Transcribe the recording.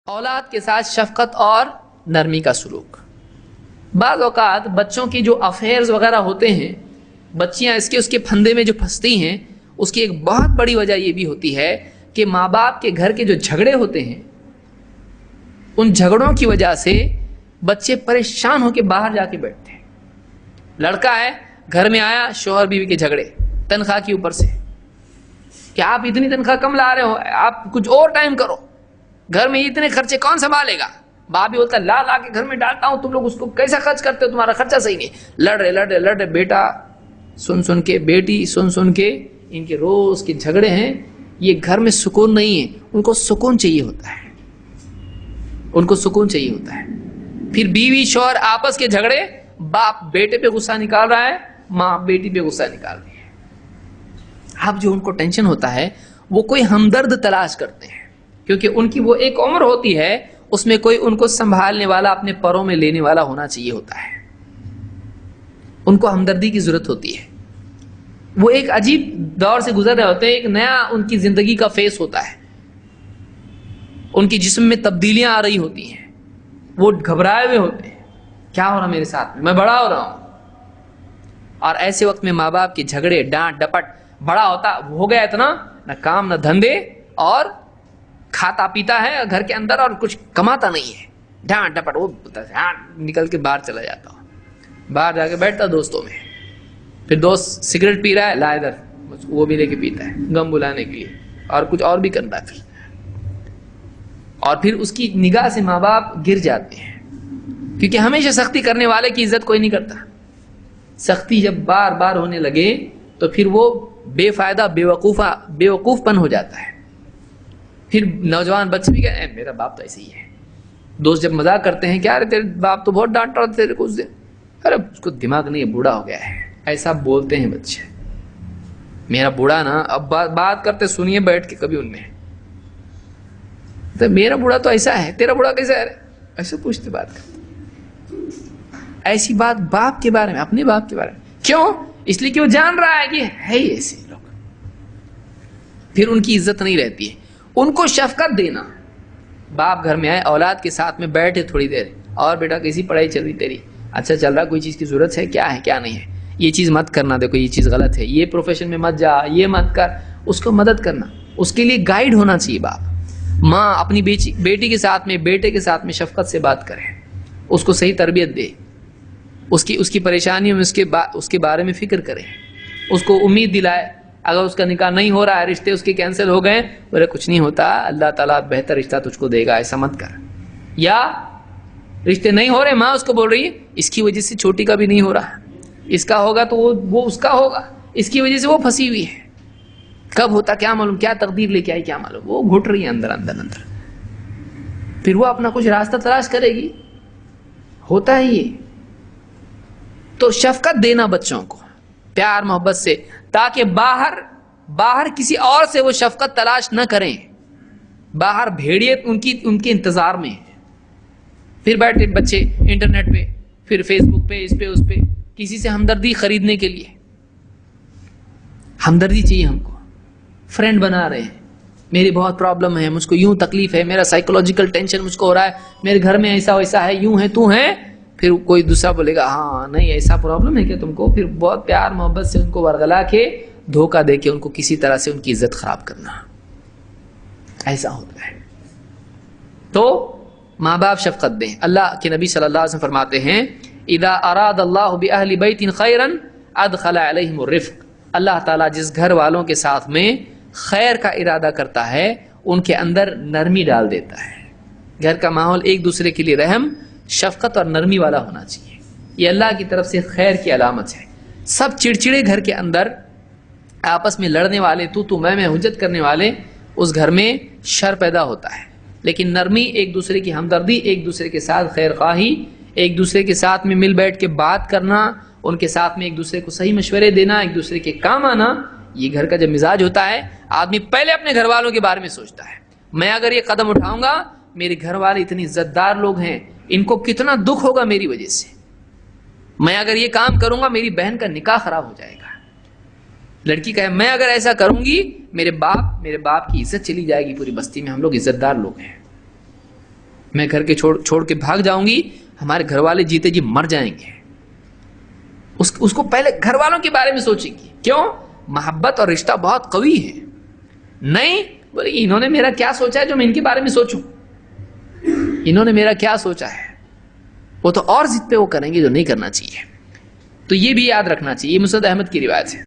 اولاد کے ساتھ شفقت اور نرمی کا سلوک۔ بعض اوقات بچوں کی جو افیئرز وغیرہ ہوتے ہیں، بچیاں اس کے پھندے میں جو پھنستی ہیں، اس کی ایک بہت بڑی وجہ یہ بھی ہوتی ہے کہ ماں باپ کے گھر کے جو جھگڑے ہوتے ہیں، ان جھگڑوں کی وجہ سے بچے پریشان ہو کے باہر جا کے بیٹھتے ہیں۔ لڑکا ہے، گھر میں آیا، شوہر بیوی کے جھگڑے تنخواہ کے اوپر سے کہ آپ اتنی تنخواہ کم لا رہے ہو، آپ کچھ اور ٹائم کرو، گھر میں اتنے خرچے کون سنبھالے گا؟ باپ بھی بولتا ہے لا لا کے گھر میں ڈالتا ہوں، تم لوگ اس کو کیسا خرچ کرتے ہو، تمہارا خرچہ صحیح نہیں۔ لڑ رہے بیٹا سن کے، بیٹی سن کے، ان کے روز کے جھگڑے ہیں، یہ گھر میں سکون نہیں ہے۔ ان کو سکون چاہیے ہوتا ہے، ان کو سکون چاہیے ہوتا ہے۔ پھر بیوی شوہر آپس کے جھگڑے، باپ بیٹے پہ غصہ نکال رہا ہے، ماں بیٹی پہ غصہ نکال رہی ہے۔ اب جو ان کو ٹینشن ہوتا ہے، وہ کوئی ہمدرد تلاش کرتے ہیں، کیونکہ ان کی وہ ایک عمر ہوتی ہے، اس میں کوئی ان کو سنبھالنے والا، اپنے پروں میں لینے والا ہونا چاہیے ہوتا ہے۔ ان کو ہمدردی کی ضرورت ہوتی ہے۔ وہ ایک عجیب دور سے گزر رہے ہوتے ہیں، ایک نیا ان کی زندگی کا فیس ہوتا ہے، ان کی جسم میں تبدیلیاں آ رہی ہوتی ہیں، وہ گھبرائے ہوئے ہوتے ہیں، کیا ہو رہا میرے ساتھ میں بڑا ہو رہا ہوں۔ اور ایسے وقت میں ماں باپ کے جھگڑے، ڈانٹ ڈپٹ، بڑا ہوتا ہو گیا اتنا، نہ کام نہ دھندے، اور کھاتا پیتا ہے گھر کے اندر اور کچھ کماتا نہیں ہے، ڈانٹ ڈپٹ، وہ نکل کے باہر چلا جاتا ہوں، باہر جا کے بیٹھتا دوستوں میں، پھر دوست سگریٹ پی رہا ہے، لا ادھر، وہ بھی لے کے پیتا ہے غم بلانے کے لیے، اور کچھ اور بھی کرتا ہے اور پھر اس کی نگاہ سے ماں باپ گر جاتے ہیں، کیونکہ ہمیشہ سختی کرنے والے کی عزت کوئی نہیں کرتا۔ سختی جب بار بار ہونے لگے تو پھر وہ بے فائدہ بیوقوف پن ہو جاتا ہے۔ پھر نوجوان بچے بھی کہتے ہیں میرا باپ تو ایسے ہی ہے۔ دوست جب مذاق کرتے ہیں، کیا رہے تیرے باپ تو بہت ڈانٹ رہا تیرے کو اس دن، ارے اس کو دماغ نہیں ہے، بوڑھا ہو گیا ہے، ایسا بولتے ہیں بچے۔ میرا بوڑھا نا، اب بات کرتے سنیے بیٹھ کے کبھی ان میں، تو میرا بوڑھا تو ایسا ہے، تیرا بوڑھا کیسا ہے، ایسا پوچھتے بات کرتے۔ ایسی بات باپ کے بارے میں، اپنے باپ کے بارے میں کیوں؟ اس لیے کہ وہ جان رہا ہے کہ ہے ہی ایسے لوگ، پھر ان کی عزت نہیں رہتی ہے۔ ان کو شفقت دینا، باپ گھر میں آئے، اولاد کے ساتھ میں بیٹھے تھوڑی دیر، اور بیٹا کیسی پڑھائی چل رہی تیری، اچھا چل رہا، کوئی چیز کی ضرورت ہے کیا نہیں ہے، یہ چیز مت کرنا، دیکھو یہ چیز غلط ہے، یہ پروفیشن میں مت جا، یہ مت کر، اس کو مدد کرنا، اس کے لیے گائیڈ ہونا چاہیے باپ۔ ماں اپنی بیٹی کے ساتھ میں، بیٹے کے ساتھ میں شفقت سے بات کرے، اس کو صحیح تربیت دے، اس کی پریشانیوں میں اس کے بارے میں فکر کرے، اس کو امید دلائے۔ اگر اس کا نکاح نہیں ہو رہا ہے، رشتے اس کے کینسل ہو گئے، بولے کچھ نہیں ہوتا، اللہ تعالیٰ بہتر رشتہ تجھ کو دے گا، ایسا مت کر۔ یا رشتے نہیں ہو رہے، ماں اس کو بول رہی ہے اس کی وجہ سے چھوٹی کا بھی نہیں ہو رہا، اس کا ہوگا تو وہ اس کا ہوگا، اس کی وجہ سے وہ پھنسی ہوئی ہے، کب ہوتا کیا معلوم، کیا تقدیر لے کے آئی کیا معلوم، وہ گھٹ رہی ہے اندر، پھر وہ اپنا کچھ راستہ تلاش کرے گی، ہوتا ہے یہ۔ تو شفقت دینا بچوں کو پیار محبت سے، تاکہ باہر کسی اور سے وہ شفقت تلاش نہ کریں، باہر بھیڑیے ان کے انتظار میں، پھر بیٹھے بچے انٹرنیٹ پہ، پھر فیس بک پہ، اس پہ کسی سے ہمدردی خریدنے کے لیے۔ ہمدردی چاہیے ہم کو، فرینڈ بنا رہے ہیں، میری بہت پرابلم ہے، مجھ کو یوں تکلیف ہے، میرا سائیکولوجیکل ٹینشن مجھ کو ہو رہا ہے، میرے گھر میں ایسا ویسا ہے، یوں ہے تو ہے، پھر کوئی دوسرا بولے گا ہاں نہیں ایسا پرابلم ہے کہ تم کو، پھر بہت پیار محبت سے ان کو ورغلا کے، دھوکہ دے کے ان کو کسی طرح سے ان کی عزت خراب کرنا، ایسا ہوتا ہے۔ تو ماں باپ شفقت دیں۔ اللہ کے نبی صلی اللہ علیہ وسلم فرماتے ہیں اذا اراد اللہ باہل بیت خیرا ادخل علیہم الرفق، اللہ تعالیٰ جس گھر والوں کے ساتھ میں خیر کا ارادہ کرتا ہے، ان کے اندر نرمی ڈال دیتا ہے۔ گھر کا ماحول ایک دوسرے کے لیے رحم، شفقت اور نرمی والا ہونا چاہیے، یہ اللہ کی طرف سے خیر کی علامت ہے۔ سب چڑچڑے گھر کے اندر، آپس میں لڑنے والے، تو میں حجت کرنے والے، اس گھر میں شر پیدا ہوتا ہے۔ لیکن نرمی، ایک دوسرے کی ہمدردی، ایک دوسرے کے ساتھ خیر خواہی، ایک دوسرے کے ساتھ میں مل بیٹھ کے بات کرنا، ان کے ساتھ میں ایک دوسرے کو صحیح مشورے دینا، ایک دوسرے کے کام آنا، یہ گھر کا جب مزاج ہوتا ہے، آدمی پہلے اپنے گھر والوں کے بارے میں سوچتا ہے، میں اگر یہ قدم اٹھاؤں گا، میرے گھر والے اتنی عزت دار لوگ ہیں، ان کو کتنا دکھ ہوگا میری وجہ سے، میں اگر یہ کام کروں گا میری بہن کا نکاح خراب ہو جائے گا۔ لڑکی کہے میں اگر ایسا کروں گی، میرے باپ کی عزت چلی جائے گی پوری بستی میں، ہم لوگ عزت دار لوگ ہیں۔ میں گھر کے چھوڑ کے بھاگ جاؤں گی، ہمارے گھر والے جیتے جی مر جائیں گے. اس کو پہلے گھر والوں کے بارے میں سوچے گی. کیوں؟ محبت اور رشتہ بہت قوی ہے. نہیں بولے انہوں نے میرا کیا سوچا ہے جو میں ان کے بارے میں سوچوں، انہوں نے میرا کیا سوچا ہے. وہ تو اور ضد پہ وہ کریں گے جو نہیں کرنا چاہیے. تو یہ بھی یاد رکھنا چاہیے. یہ مسند احمد کی روایت ہے.